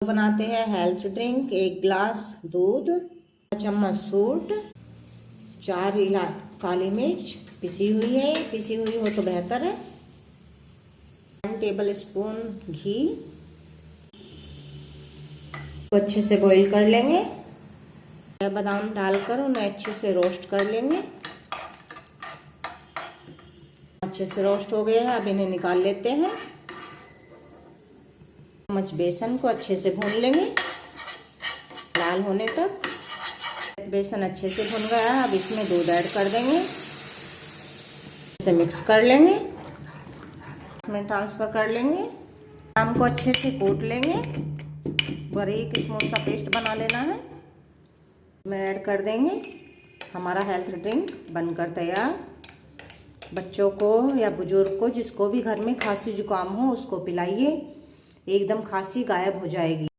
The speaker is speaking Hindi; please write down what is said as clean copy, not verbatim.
बनाते हैं हेल्थ ड्रिंक। 1 गिलास दूध, 1 चम्मच सूट, 4 काली मिर्च पिसी हुई है, पिसी हुई हो तो बेहतर है, 1 टेबल स्पून घी को अच्छे से बॉईल कर लेंगे। बादाम डालकर उन्हें अच्छे से रोस्ट कर लेंगे। अच्छे से रोस्ट हो गए हैं, अब इन्हें निकाल लेते हैं। चम्मच बेसन को अच्छे से भून लेंगे लाल होने तक। बेसन अच्छे से भुन गया है, अब इसमें दूध ऐड कर देंगे, इसे मिक्स कर लेंगे, इसमें ट्रांसफ़र कर लेंगे। बादाम को अच्छे से कूट लेंगे, बारीक स्मूथ सा पेस्ट बना लेना है। में ऐड कर देंगे। हमारा हेल्थ ड्रिंक बनकर तैयार। बच्चों को या बुजुर्ग को, जिसको भी घर में खांसी जुकाम हो, उसको पिलाइए, एकदम खांसी गायब हो जाएगी।